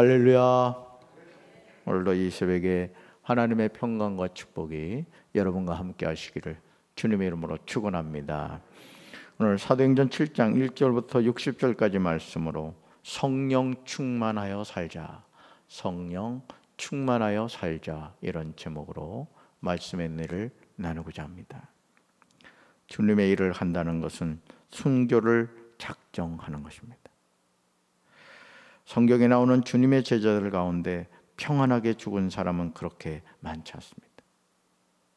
할렐루야. 오늘도 이 새벽에 하나님의 평강과 축복이 여러분과 함께 하시기를 주님의 이름으로 축원합니다. 오늘 사도행전 7장 1절부터 60절까지 말씀으로 성령 충만하여 살자, 성령 충만하여 살자, 이런 제목으로 말씀의 은혜를 나누고자 합니다. 주님의 일을 한다는 것은 순교를 작정하는 것입니다. 성경에 나오는 주님의 제자들 가운데 평안하게 죽은 사람은 그렇게 많지 않습니다.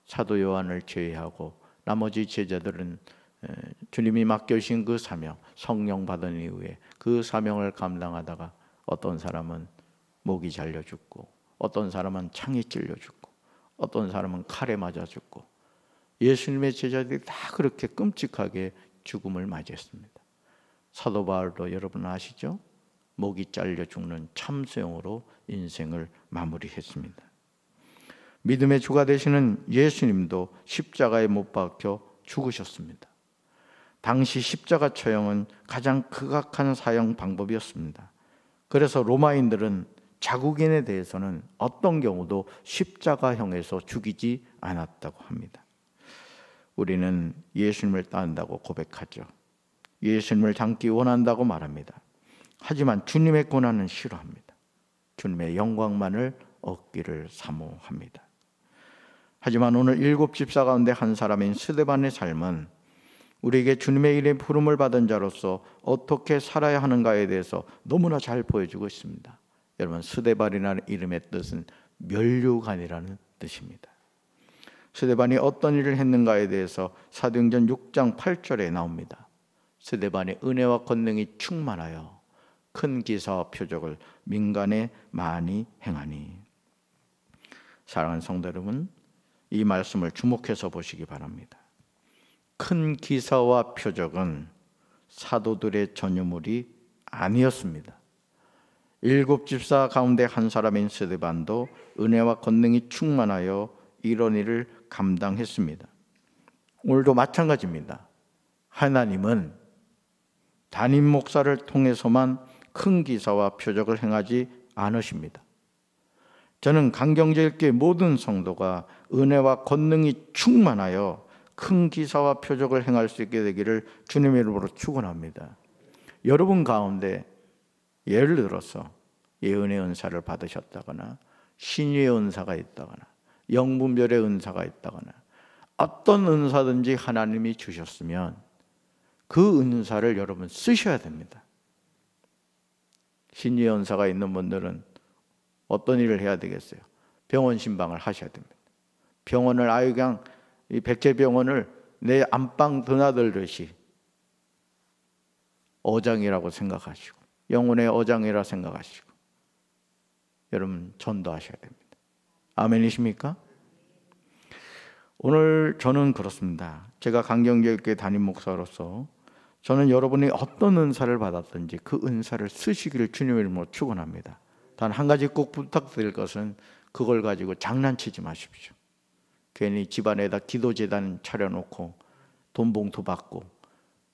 사도 요한을 제외하고 나머지 제자들은 주님이 맡겨주신 그 사명, 성령 받은 이후에 그 사명을 감당하다가 어떤 사람은 목이 잘려 죽고, 어떤 사람은 창에 찔려 죽고, 어떤 사람은 칼에 맞아 죽고, 예수님의 제자들이 다 그렇게 끔찍하게 죽음을 맞이했습니다. 사도 바울도 여러분 아시죠? 목이 잘려 죽는 참수형으로 인생을 마무리했습니다. 믿음의 주가 되시는 예수님도 십자가에 못 박혀 죽으셨습니다. 당시 십자가 처형은 가장 극악한 사형 방법이었습니다. 그래서 로마인들은 자국인에 대해서는 어떤 경우도 십자가형에서 죽이지 않았다고 합니다. 우리는 예수님을 따른다고 고백하죠. 예수님을 닮기 원한다고 말합니다. 하지만 주님의 고난은 싫어합니다. 주님의 영광만을 얻기를 사모합니다. 하지만 오늘 7 집사 가운데 한 사람인 스데반의 삶은 우리에게 주님의 일에 부름을 받은 자로서 어떻게 살아야 하는가에 대해서 너무나 잘 보여주고 있습니다. 여러분, 스데반이라는 이름의 뜻은 면류관이라는 뜻입니다. 스데반이 어떤 일을 했는가에 대해서 사도행전 6장 8절에 나옵니다. 스데반의 은혜와 권능이 충만하여 큰 기사와 표적을 민간에 많이 행하니. 사랑하는 성도 여러분, 이 말씀을 주목해서 보시기 바랍니다. 큰 기사와 표적은 사도들의 전유물이 아니었습니다. 7 집사 가운데 한 사람인 스데반도 은혜와 권능이 충만하여 이런 일을 감당했습니다. 오늘도 마찬가지입니다. 하나님은 담임 목사를 통해서만 큰 기사와 표적을 행하지 않으십니다. 저는 강경제일교회 모든 성도가 은혜와 권능이 충만하여 큰 기사와 표적을 행할 수 있게 되기를 주님의 이름으로 축원합니다. 여러분 가운데 예를 들어서 예언의 은사를 받으셨다거나 신유의 은사가 있다거나 영분별의 은사가 있다거나 어떤 은사든지 하나님이 주셨으면 그 은사를 여러분 쓰셔야 됩니다. 신유의 은사가 있는 분들은 어떤 일을 해야 되겠어요? 병원 신방을 하셔야 됩니다. 병원을 아예 그냥 이 백제병원을 내 안방 드나들듯이 어장이라고 생각하시고 영혼의 어장이라 생각하시고 여러분 전도하셔야 됩니다. 아멘이십니까? 오늘 저는 그렇습니다. 제가 강경제일교회 담임 목사로서 저는 여러분이 어떤 은사를 받았든지 그 은사를 쓰시기를 주님의 이름으로 축원합니다. 단 한 가지 꼭 부탁드릴 것은 그걸 가지고 장난치지 마십시오. 괜히 집안에다 기도재단 차려놓고 돈 봉투 받고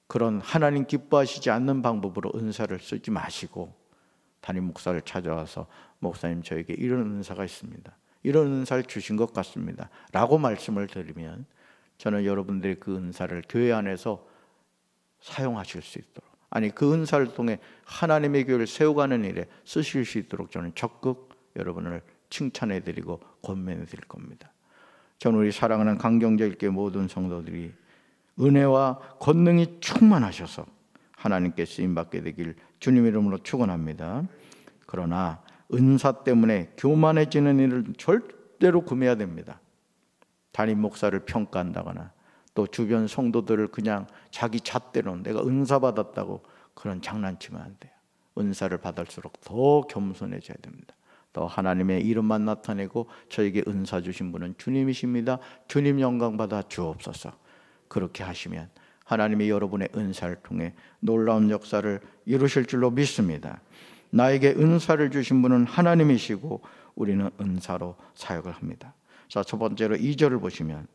그런 하나님 기뻐하시지 않는 방법으로 은사를 쓰지 마시고 담임 목사를 찾아와서 목사님 저에게 이런 은사가 있습니다. 이런 은사를 주신 것 같습니다. 라고 말씀을 드리면 저는 여러분들이 그 은사를 교회 안에서 사용하실 수 있도록, 아니 그 은사를 통해 하나님의 교회를 세워가는 일에 쓰실 수 있도록 저는 적극 여러분을 칭찬해 드리고 권면해 드릴 겁니다. 저는 우리 사랑하는 강경제일교회 모든 성도들이 은혜와 권능이 충만하셔서 하나님께 쓰임받게 되길 주님의 이름으로 축원합니다. 그러나 은사 때문에 교만해지는 일을 절대로 금해야 됩니다. 담임 목사를 평가한다거나 또 주변 성도들을 그냥 자기 잣대로 내가 은사 받았다고 그런 장난치면 안 돼요. 은사를 받을수록 더 겸손해져야 됩니다. 더 하나님의 이름만 나타내고 저에게 은사 주신 분은 주님이십니다. 주님 영광 받아 주옵소서. 그렇게 하시면 하나님이 여러분의 은사를 통해 놀라운 역사를 이루실 줄로 믿습니다. 나에게 은사를 주신 분은 하나님이시고 우리는 은사로 사역을 합니다. 자, 첫 번째로 2절을 보시면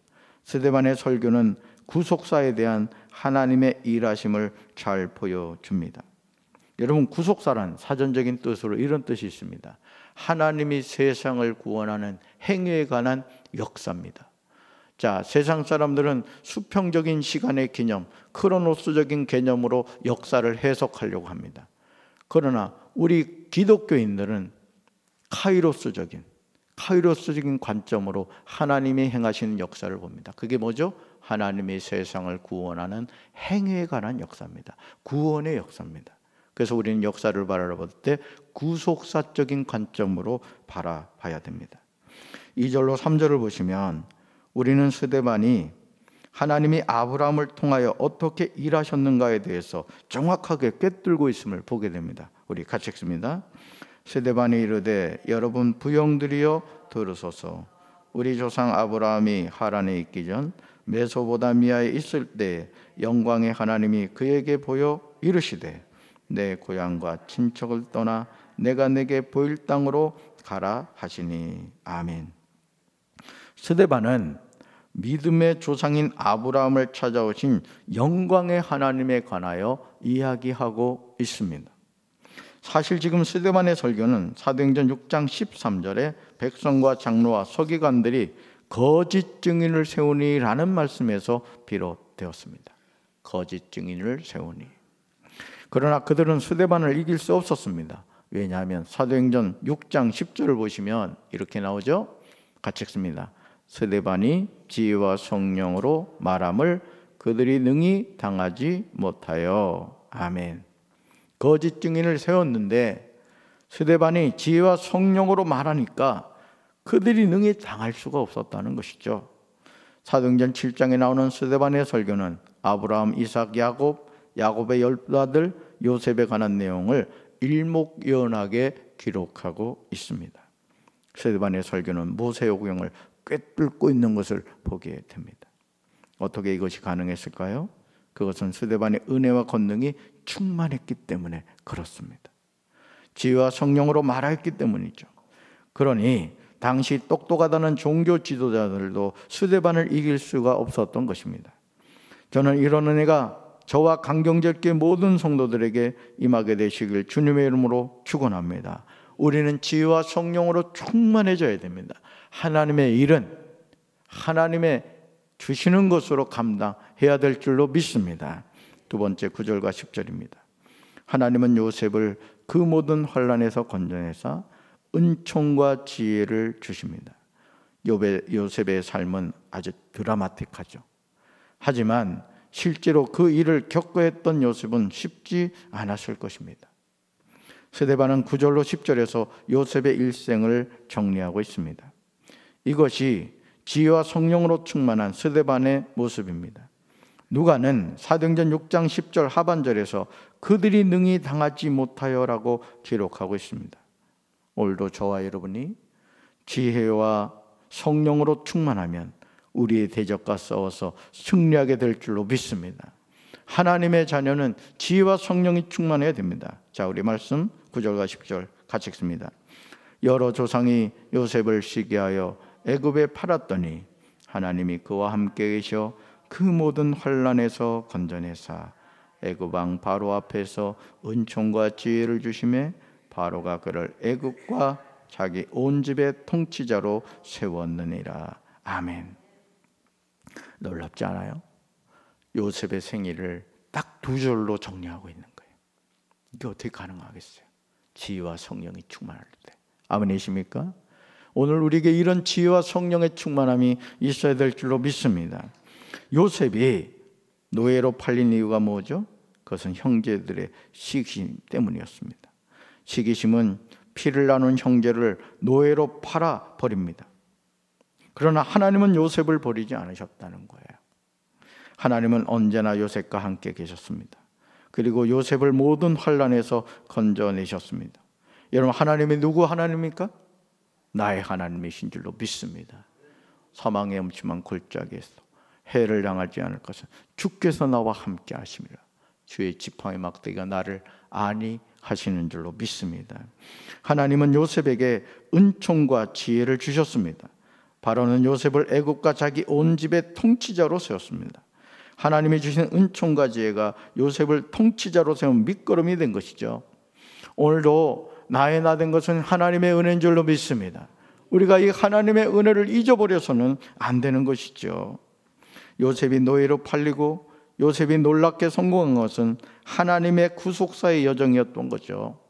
스데반의 설교는 구속사에 대한 하나님의 일하심을 잘 보여줍니다. 여러분, 구속사란 사전적인 뜻으로 이런 뜻이 있습니다. 하나님이 세상을 구원하는 행위에 관한 역사입니다. 자, 세상 사람들은 수평적인 시간의 개념, 크로노스적인 개념으로 역사를 해석하려고 합니다. 그러나 우리 기독교인들은 카이로스적인 관점으로 하나님이 행하시는 역사를 봅니다. 그게 뭐죠? 하나님이 세상을 구원하는 행위에 관한 역사입니다. 구원의 역사입니다. 그래서 우리는 역사를 바라볼 때 구속사적인 관점으로 바라봐야 됩니다. 2절로 3절을 보시면 우리는 스데반이 하나님이 아브라함을 통하여 어떻게 일하셨는가에 대해서 정확하게 꿰뚫고 있음을 보게 됩니다. 우리 같이 읽습니다. 스데반이 이르되 여러분 부형들이여 들으소서. 우리 조상 아브라함이 하란에 있기 전 메소포타미아에 있을 때 영광의 하나님이 그에게 보여 이르시되 내 고향과 친척을 떠나 내가 내게 보일 땅으로 가라 하시니. 아멘. 스데반은 믿음의 조상인 아브라함을 찾아오신 영광의 하나님에 관하여 이야기하고 있습니다. 사실 지금 스데반의 설교는 사도행전 6장 13절에 백성과 장로와 서기관들이 거짓 증인을 세우니라는 말씀에서 비롯되었습니다. 거짓 증인을 세우니. 그러나 그들은 스데반을 이길 수 없었습니다. 왜냐하면 사도행전 6장 10절을 보시면 이렇게 나오죠. 같이 읽습니다. 스데반이 지혜와 성령으로 말함을 그들이 능히 당하지 못하여. 아멘. 거짓 증인을 세웠는데 스데반이 지혜와 성령으로 말하니까 그들이 능히 당할 수가 없었다는 것이죠. 사도행전 7장에 나오는 스데반의 설교는 아브라함, 이삭, 야곱의 10아들 요셉에 관한 내용을 일목요연하게 기록하고 있습니다. 스데반의 설교는 모세오경을 꿰뚫고 있는 것을 보게 됩니다. 어떻게 이것이 가능했을까요? 그것은 스데반의 은혜와 권능이 충만했기 때문에 그렇습니다. 지혜와 성령으로 말했기 때문이죠. 그러니 당시 똑똑하다는 종교 지도자들도 스데반을 이길 수가 없었던 것입니다. 저는 이런 은혜가 저와 강경절교의 모든 성도들에게 임하게 되시길 주님의 이름으로 축원합니다. 우리는 지혜와 성령으로 충만해져야 됩니다. 하나님의 일은 하나님의 주시는 것으로 감당해야 될 줄로 믿습니다. 두 번째 9절과 10절입니다. 하나님은 요셉을 그 모든 환난에서 건져내사 은총과 지혜를 주십니다. 요셉의 삶은 아주 드라마틱하죠. 하지만 실제로 그 일을 겪어야 했던 요셉은 쉽지 않았을 것입니다. 스데반은 9절로 10절에서 요셉의 일생을 정리하고 있습니다. 이것이 지혜와 성령으로 충만한 스데반의 모습입니다. 누가는 사도행전 6장 10절 하반절에서 그들이 능히 당하지 못하여라고 기록하고 있습니다. 오늘도 저와 여러분이 지혜와 성령으로 충만하면 우리의 대적과 싸워서 승리하게 될 줄로 믿습니다. 하나님의 자녀는 지혜와 성령이 충만해야 됩니다. 자, 우리 말씀 9절과 10절 같이 읽습니다. 여러 조상이 요셉을 시기하여 애굽에 팔았더니 하나님이 그와 함께 계셔 그 모든 환난에서 건져내사 애굽 왕 바로 앞에서 은총과 지혜를 주심에 바로가 그를 애굽과 자기 온 집의 통치자로 세웠느니라. 아멘. 놀랍지 않아요? 요셉의 생일을 딱 2절로 정리하고 있는 거예요. 이게 어떻게 가능하겠어요? 지혜와 성령이 충만할 때. 아멘이십니까? 오늘 우리에게 이런 지혜와 성령의 충만함이 있어야 될 줄로 믿습니다. 요셉이 노예로 팔린 이유가 뭐죠? 그것은 형제들의 시기심 때문이었습니다. 시기심은 피를 나눈 형제를 노예로 팔아 버립니다. 그러나 하나님은 요셉을 버리지 않으셨다는 거예요. 하나님은 언제나 요셉과 함께 계셨습니다. 그리고 요셉을 모든 환난에서 건져내셨습니다. 여러분, 하나님이 누구 하나님입니까? 나의 하나님이신 줄로 믿습니다. 사망의 음침한 골짜기에서 해를 당하지 않을 것은 주께서 나와 함께 하심이라. 주의 지팡이 막대기가 나를 안위 하시는 줄로 믿습니다. 하나님은 요셉에게 은총과 지혜를 주셨습니다. 바로는 요셉을 애굽과 자기 온 집의 통치자로 세웠습니다. 하나님이 주신 은총과 지혜가 요셉을 통치자로 세운 밑거름이 된 것이죠. 오늘도 나의 나 된 것은 하나님의 은혜인 줄로 믿습니다. 우리가 이 하나님의 은혜를 잊어버려서는 안 되는 것이죠. 요셉이 노예로 팔리고 요셉이 놀랍게 성공한 것은 하나님의 구속사의 여정이었던 거죠.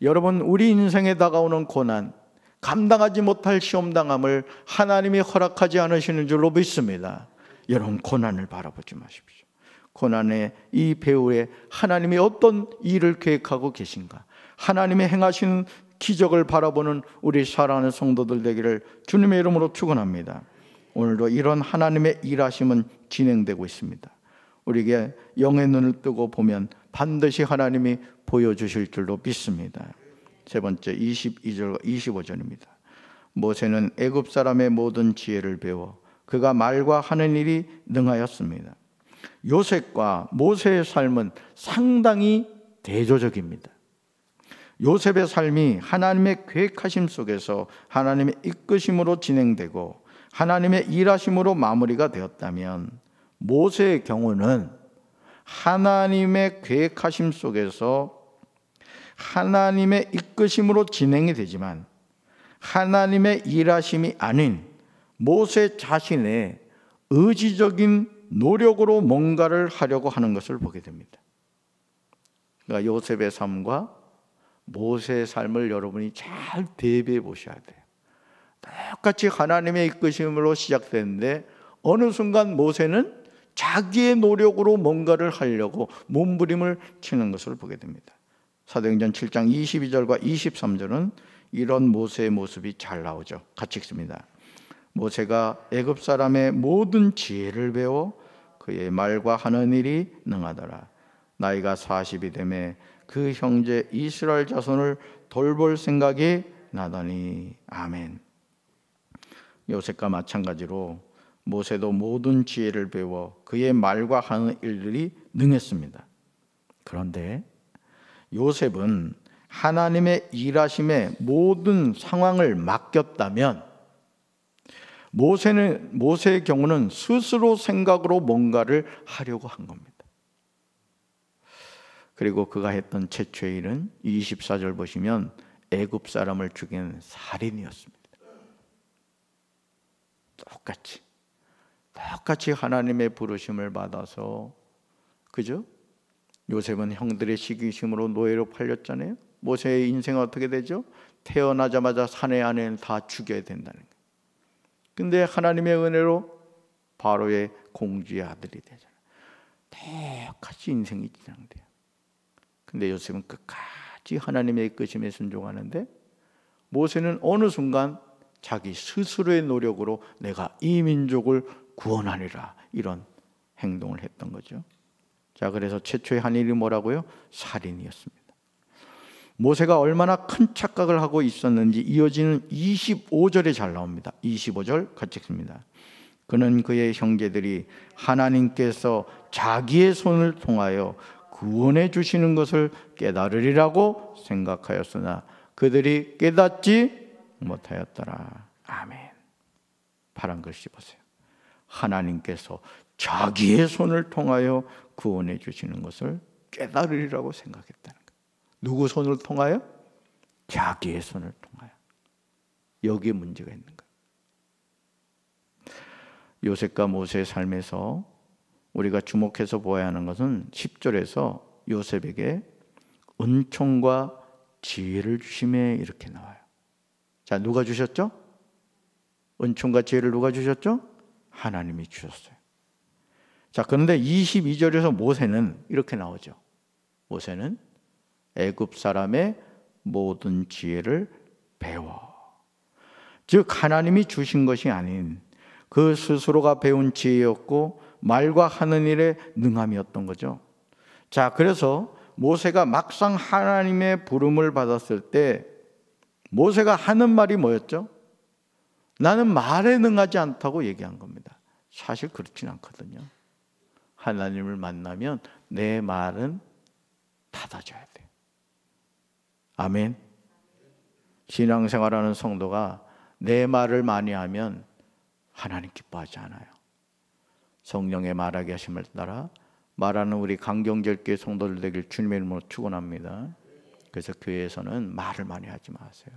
여러분, 우리 인생에 다가오는 고난, 감당하지 못할 시험당함을 하나님이 허락하지 않으시는 줄로 믿습니다. 여러분, 고난을 바라보지 마십시오. 고난의 이 배후에 하나님이 어떤 일을 계획하고 계신가, 하나님의 행하시는 기적을 바라보는 우리 사랑하는 성도들 되기를 주님의 이름으로 축원합니다. 오늘도 이런 하나님의 일하심은 진행되고 있습니다. 우리에게 영의 눈을 뜨고 보면 반드시 하나님이 보여주실 줄로 믿습니다. 세 번째, 22절과 25절입니다. 모세는 애굽 사람의 모든 지혜를 배워 그가 말과 하는 일이 능하였습니다. 요셉과 모세의 삶은 상당히 대조적입니다. 요셉의 삶이 하나님의 계획하심 속에서 하나님의 이끄심으로 진행되고 하나님의 일하심으로 마무리가 되었다면, 모세의 경우는 하나님의 계획하심 속에서 하나님의 이끄심으로 진행이 되지만 하나님의 일하심이 아닌 모세 자신의 의지적인 노력으로 뭔가를 하려고 하는 것을 보게 됩니다. 그러니까 요셉의 삶과 모세의 삶을 여러분이 잘 대비해 보셔야 돼요. 똑같이 하나님의 이끄심으로 시작되는데 어느 순간 모세는 자기의 노력으로 뭔가를 하려고 몸부림을 치는 것을 보게 됩니다. 사도행전 7장 22절과 23절은 이런 모세의 모습이 잘 나오죠. 같이 읽습니다. 모세가 애굽 사람의 모든 지혜를 배워 그의 말과 하는 일이 능하더라. 나이가 40이 되매 그 형제 이스라엘 자손을 돌볼 생각이 나더니. 아멘. 요셉과 마찬가지로 모세도 모든 지혜를 배워 그의 말과 하는 일들이 능했습니다. 그런데 요셉은 하나님의 일하심에 모든 상황을 맡겼다면, 모세의 경우는 스스로 생각으로 뭔가를 하려고 한 겁니다. 그리고 그가 했던 최초의 일은 24절 보시면 애굽 사람을 죽인 살인이었습니다. 똑같이 하나님의 부르심을 받아서, 그죠? 요셉은 형들의 시기심으로 노예로 팔렸잖아요. 모세의 인생은 어떻게 되죠? 태어나자마자 사내 안에는 다 죽여야 된다는 거예요. 근데 하나님의 은혜로 바로의 공주의 아들이 되잖아요. 똑같이 인생이 진행돼요. 근데 요셉은 끝까지 하나님의 이끄심에 순종하는데, 모세는 어느 순간 자기 스스로의 노력으로 내가 이 민족을 구원하리라, 이런 행동을 했던 거죠. 자, 그래서 최초의 한 일이 뭐라고요? 살인이었습니다. 모세가 얼마나 큰 착각을 하고 있었는지 이어지는 25절에 잘 나옵니다. 25절 같이 읽습니다. 그는 그의 형제들이 하나님께서 자기의 손을 통하여 구원해 주시는 것을 깨달으리라고 생각하였으나 그들이 깨닫지 못하였더라. 아멘. 파란 글씨 보세요. 하나님께서 자기의 손을 통하여 구원해 주시는 것을 깨달으리라고 생각했다는 거예요. 누구 손을 통하여? 자기의 손을 통하여. 여기에 문제가 있는 거예요. 요셉과 모세의 삶에서 우리가 주목해서 보아야 하는 것은 10절에서 요셉에게 은총과 지혜를 주심에 이렇게 나와요. 자, 누가 주셨죠? 은총과 지혜를 누가 주셨죠? 하나님이 주셨어요. 자, 그런데 22절에서 모세는 이렇게 나오죠. 모세는 애굽 사람의 모든 지혜를 배워. 즉 하나님이 주신 것이 아닌 그 스스로가 배운 지혜였고 말과 하는 일에 능함이었던 거죠. 자, 그래서 모세가 막상 하나님의 부름을 받았을 때 모세가 하는 말이 뭐였죠? 나는 말에 능하지 않다고 얘기한 겁니다. 사실 그렇진 않거든요. 하나님을 만나면 내 말은 닫아줘야 돼요. 아멘. 신앙생활하는 성도가 내 말을 많이 하면 하나님 기뻐하지 않아요. 성령의 말하게 하심을 따라 말하는 우리 강경절교회 성도들 되길 주님의 이름으로 축원합니다. 그래서 교회에서는 말을 많이 하지 마세요.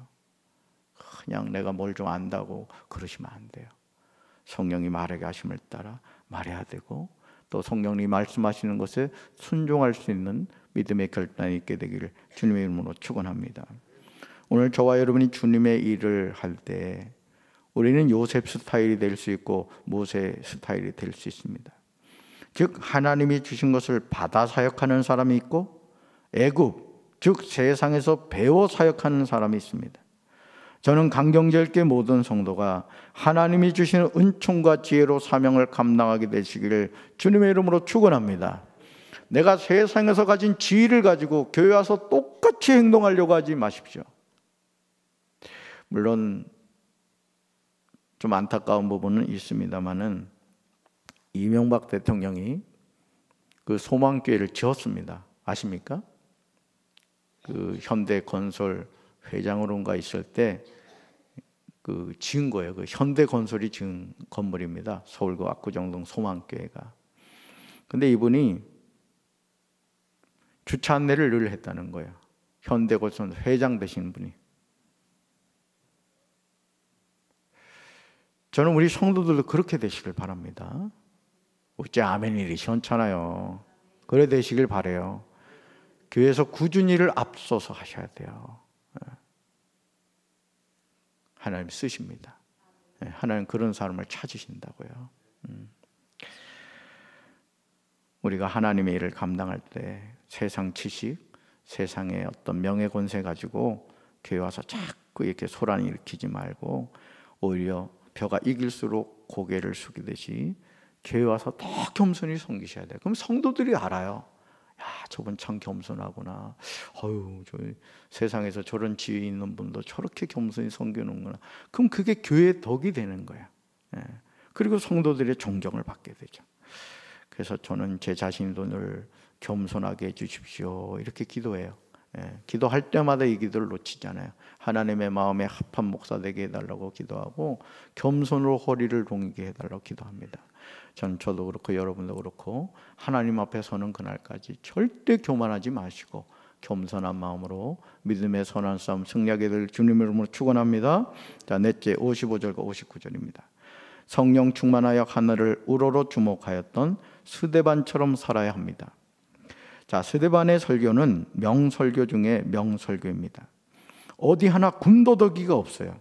그냥 내가 뭘 좀 안다고 그러시면 안 돼요. 성령이 말하게 하심을 따라 말해야 되고, 또 성령이 말씀하시는 것에 순종할 수 있는 믿음의 결단이 있게 되기를 주님의 이름으로 축원합니다. 오늘 저와 여러분이 주님의 일을 할 때 우리는 요셉 스타일이 될 수 있고 모세 스타일이 될 수 있습니다. 즉 하나님이 주신 것을 받아 사역하는 사람이 있고, 애굽 즉 세상에서 배워 사역하는 사람이 있습니다. 저는 강경절교회 모든 성도가 하나님이 주시는 은총과 지혜로 사명을 감당하게 되시기를 주님의 이름으로 축원합니다. 내가 세상에서 가진 지혜를 가지고 교회 와서 똑같이 행동하려고 하지 마십시오. 물론 좀 안타까운 부분은 있습니다만은 이명박 대통령이 그 소망교회를 지었습니다. 아십니까? 그 현대건설 회장으로인가 있을 때 그 지은 거예요. 그 현대건설이 지은 건물입니다. 서울구 압구정동 소망교회가. 근데 이분이 주차 안내를 늘 했다는 거예요. 현대건설 회장 되신 분이. 저는 우리 성도들도 그렇게 되시길 바랍니다. 어째 아멘일이 시원찮아요. 그래 되시길 바라요. 교회에서 꾸준히 일을 앞서서 하셔야 돼요. 하나님 쓰십니다. 하나님 그런 사람을 찾으신다고요. 우리가 하나님의 일을 감당할 때 세상 지식, 세상의 어떤 명예 권세 가지고 교회 와서 자꾸 이렇게 소란 일으키지 말고 오히려 벼가 이길수록 고개를 숙이듯이 교회 와서 더 겸손히 섬기셔야 돼요. 그럼 성도들이 알아요. 야, 저분 참 겸손하구나. 어휴, 저 세상에서 저런 지혜 있는 분도 저렇게 겸손히 섬기는구나. 그럼 그게 교회의 덕이 되는 거예요. 그리고 성도들의 존경을 받게 되죠. 그래서 저는 제 자신도 늘 겸손하게 해주십시오 이렇게 기도해요. 기도할 때마다 이 기도를 놓치잖아요. 하나님의 마음에 합한 목사 되게 해달라고 기도하고 겸손으로 허리를 동이게 해달라고 기도합니다. 저도 그렇고 여러분도 그렇고 하나님 앞에 서는 그날까지 절대 교만하지 마시고 겸손한 마음으로 믿음의 선한 싸움 승리하게 될 주님의 이름으로 축원합니다. 자, 넷째 55절과 59절입니다. 성령 충만하여 하늘을 우러러 주목하였던 스데반처럼 살아야 합니다. 자, 스데반의 설교는 명설교 중에 명설교입니다. 어디 하나 군더더기가 없어요.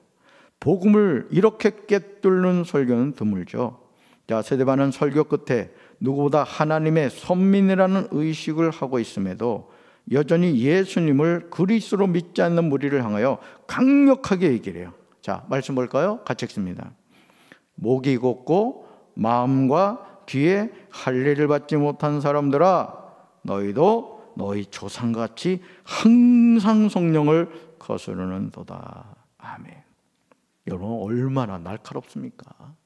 복음을 이렇게 꿰뚫는 설교는 드물죠. 자, 스데반은 설교 끝에 누구보다 하나님의 선민이라는 의식을 하고 있음에도 여전히 예수님을 그리스도로 믿지 않는 무리를 향하여 강력하게 얘기를 해요. 자, 말씀 볼까요? 같이 읽습니다. 목이 곧고 마음과 귀에 할례를 받지 못한 사람들아, 너희도 너희 조상같이 항상 성령을 거스르는도다. 아멘. 여러분 얼마나 날카롭습니까?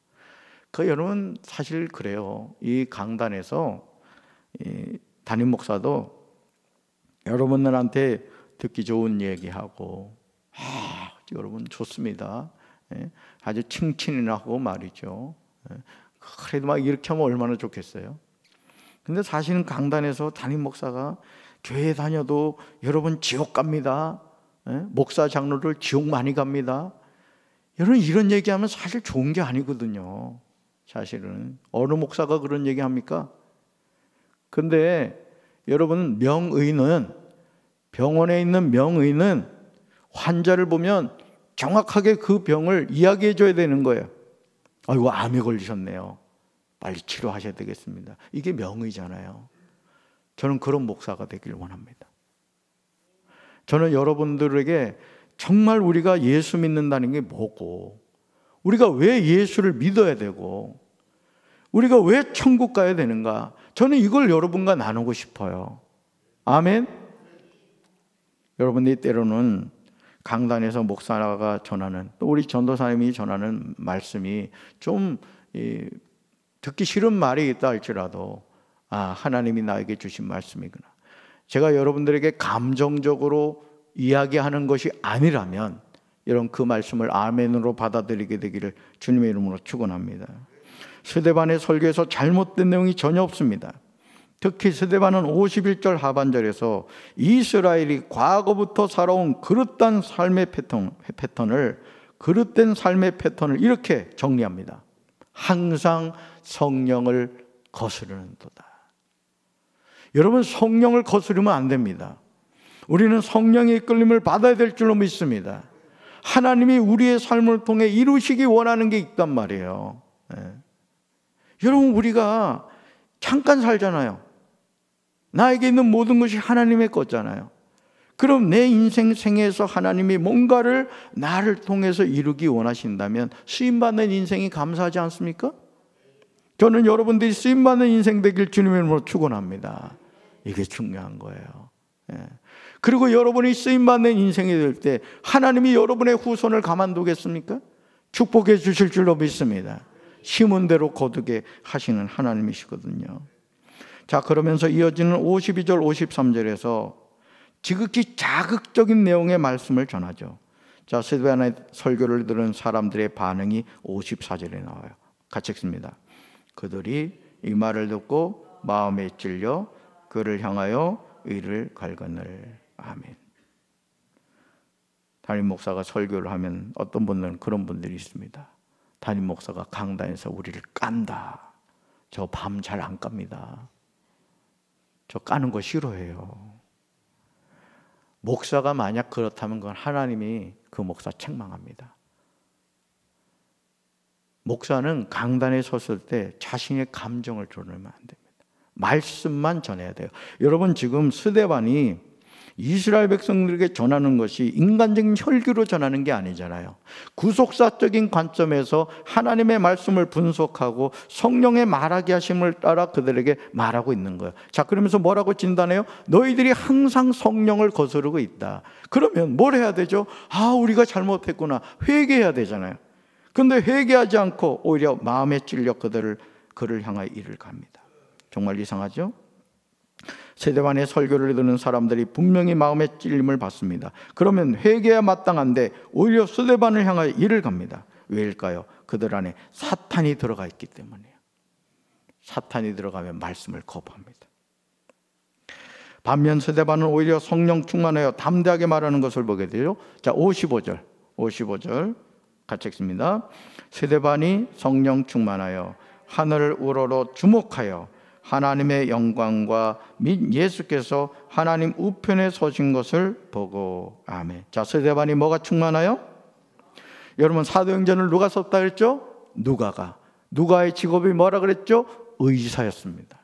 여러분 사실 그래요. 이 강단에서 담임 목사도 여러분들한테 듣기 좋은 얘기하고 여러분 좋습니다. 아주 칭찬이나 하고 말이죠. 그래도 막 이렇게 하면 얼마나 좋겠어요. 근데 사실은 강단에서 담임 목사가 교회 다녀도 여러분 지옥 갑니다. 목사 장로들 지옥 많이 갑니다. 여러분 이런 얘기하면 사실 좋은 게 아니거든요. 사실은 어느 목사가 그런 얘기 합니까? 근데 여러분 명의는, 병원에 있는 명의는 환자를 보면 정확하게 그 병을 이야기해 줘야 되는 거예요. 아이고 암에 걸리셨네요. 빨리 치료하셔야 되겠습니다. 이게 명의잖아요. 저는 그런 목사가 되길 원합니다. 저는 여러분들에게 정말 우리가 예수 믿는다는 게 뭐고, 우리가 왜 예수를 믿어야 되고, 우리가 왜 천국 가야 되는가, 저는 이걸 여러분과 나누고 싶어요. 아멘. 여러분들이 때로는 강단에서 목사가 전하는, 또 우리 전도사님이 전하는 말씀이 좀 듣기 싫은 말이 있다 할지라도 하나님이 나에게 주신 말씀이구나, 제가 여러분들에게 감정적으로 이야기하는 것이 아니라면 여러분 그 말씀을 아멘으로 받아들이게 되기를 주님의 이름으로 축원합니다. 스데반의 설교에서 잘못된 내용이 전혀 없습니다. 특히 스데반은 51절 하반절에서 이스라엘이 과거부터 살아온 그릇된 삶의 패턴을 이렇게 정리합니다. 항상 성령을 거스르는도다. 여러분, 성령을 거스르면 안 됩니다. 우리는 성령의 이끌림을 받아야 될 줄로 믿습니다. 하나님이 우리의 삶을 통해 이루시기 원하는 게 있단 말이에요. 여러분, 우리가 잠깐 살잖아요. 나에게 있는 모든 것이 하나님의 거잖아요. 그럼 내 인생 생애에서 하나님이 뭔가를 나를 통해서 이루기 원하신다면 쓰임받는 인생이 감사하지 않습니까? 저는 여러분들이 쓰임받는 인생 되길 주님의 이름으로 축원합니다. 이게 중요한 거예요. 그리고 여러분이 쓰임받는 인생이 될 때 하나님이 여러분의 후손을 가만두겠습니까? 축복해 주실 줄로 믿습니다. 심은 대로 거두게 하시는 하나님이시거든요. 자, 그러면서 이어지는 52절 53절에서 지극히 자극적인 내용의 말씀을 전하죠. 자, 스데반의 설교를 들은 사람들의 반응이 54절에 나와요. 같이 읽습니다. 그들이 이 말을 듣고 마음에 찔려 그를 향하여 의를 갈거늘. 아멘. 담임 목사가 설교를 하면 어떤 분들은 그런 분들이 있습니다. 담임 목사가 강단에서 우리를 깐다. 저 밤 잘 안 깝니다. 저 까는 거 싫어해요. 목사가 만약 그렇다면 그건 하나님이 그 목사 책망합니다. 목사는 강단에 섰을 때 자신의 감정을 드러내면 안 됩니다. 말씀만 전해야 돼요. 여러분, 지금 스데반이 이스라엘 백성들에게 전하는 것이 인간적인 혈기로 전하는 게 아니잖아요. 구속사적인 관점에서 하나님의 말씀을 분석하고 성령의 말하게 하심을 따라 그들에게 말하고 있는 거예요. 자, 그러면서 뭐라고 진단해요? 너희들이 항상 성령을 거스르고 있다. 그러면 뭘 해야 되죠? 우리가 잘못했구나. 회개해야 되잖아요. 근데 회개하지 않고 오히려 마음에 찔려 그를 향하여 이를 갑니다. 정말 이상하죠? 스데반의 설교를 듣는 사람들이 분명히 마음의 찔림을 받습니다. 그러면 회개해야 마땅한데 오히려 스데반을 향하여 이를 갑니다. 왜일까요? 그들 안에 사탄이 들어가 있기 때문이에요. 사탄이 들어가면 말씀을 거부합니다. 반면 스데반은 오히려 성령 충만하여 담대하게 말하는 것을 보게 돼요. 자, 55절 같이 읽습니다. 스데반이 성령 충만하여 하늘을 우러러 주목하여 하나님의 영광과 및 예수께서 하나님 우편에 서신 것을 보고. 아멘. 자, 스데반이 뭐가 충만하여? 여러분, 사도행전을 누가 썼다 그랬죠? 누가의 직업이 뭐라 그랬죠? 의사였습니다.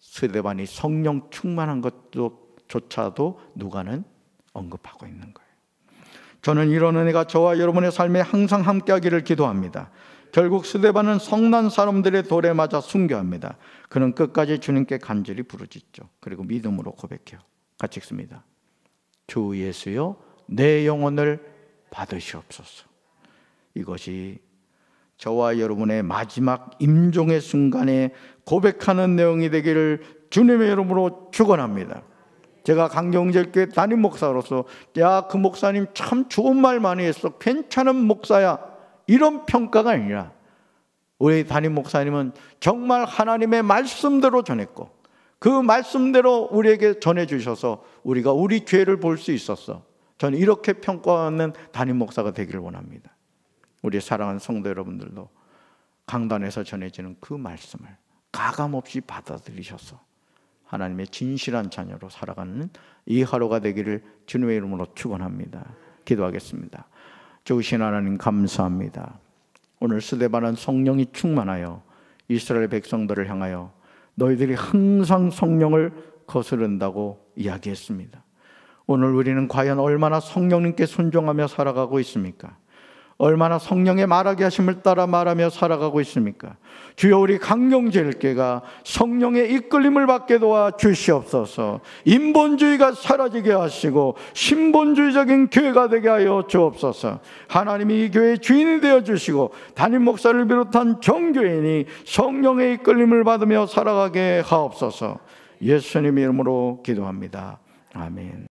스데반이 성령 충만한 것조차도 누가는 언급하고 있는 거예요. 저는 이런 은혜가 저와 여러분의 삶에 항상 함께하기를 기도합니다. 결국 스데반은 성난 사람들의 돌에 맞아 순교합니다. 그는 끝까지 주님께 간절히 부르짖죠. 그리고 믿음으로 고백해요. 같이 읽습니다. 주 예수여, 내 영혼을 받으시옵소서. 이것이 저와 여러분의 마지막 임종의 순간에 고백하는 내용이 되기를 주님의 이름으로 축원합니다. 제가 강경제교회 담임 목사로서 그 목사님 참 좋은 말 많이 했어, 괜찮은 목사야, 이런 평가가 아니라 우리 담임 목사님은 정말 하나님의 말씀대로 전했고 그 말씀대로 우리에게 전해주셔서 우리가 우리 죄를 볼 수 있었어. 저는 이렇게 평가하는 담임 목사가 되기를 원합니다. 우리 사랑하는 성도 여러분들도 강단에서 전해지는 그 말씀을 가감없이 받아들이셔서 하나님의 진실한 자녀로 살아가는 이 하루가 되기를 주님의 이름으로 축원합니다. 기도하겠습니다. 좋으신 하나님, 감사합니다. 오늘 스데반은 성령이 충만하여 이스라엘 백성들을 향하여 너희들이 항상 성령을 거스른다고 이야기했습니다. 오늘 우리는 과연 얼마나 성령님께 순종하며 살아가고 있습니까? 얼마나 성령의 말하게 하심을 따라 말하며 살아가고 있습니까? 주여, 우리 강경제일교회가 성령의 이끌림을 받게 도와 주시옵소서. 인본주의가 사라지게 하시고 신본주의적인 교회가 되게 하여 주옵소서. 하나님이 이 교회의 주인이 되어 주시고 담임 목사를 비롯한 정교인이 성령의 이끌림을 받으며 살아가게 하옵소서. 예수님 이름으로 기도합니다. 아멘.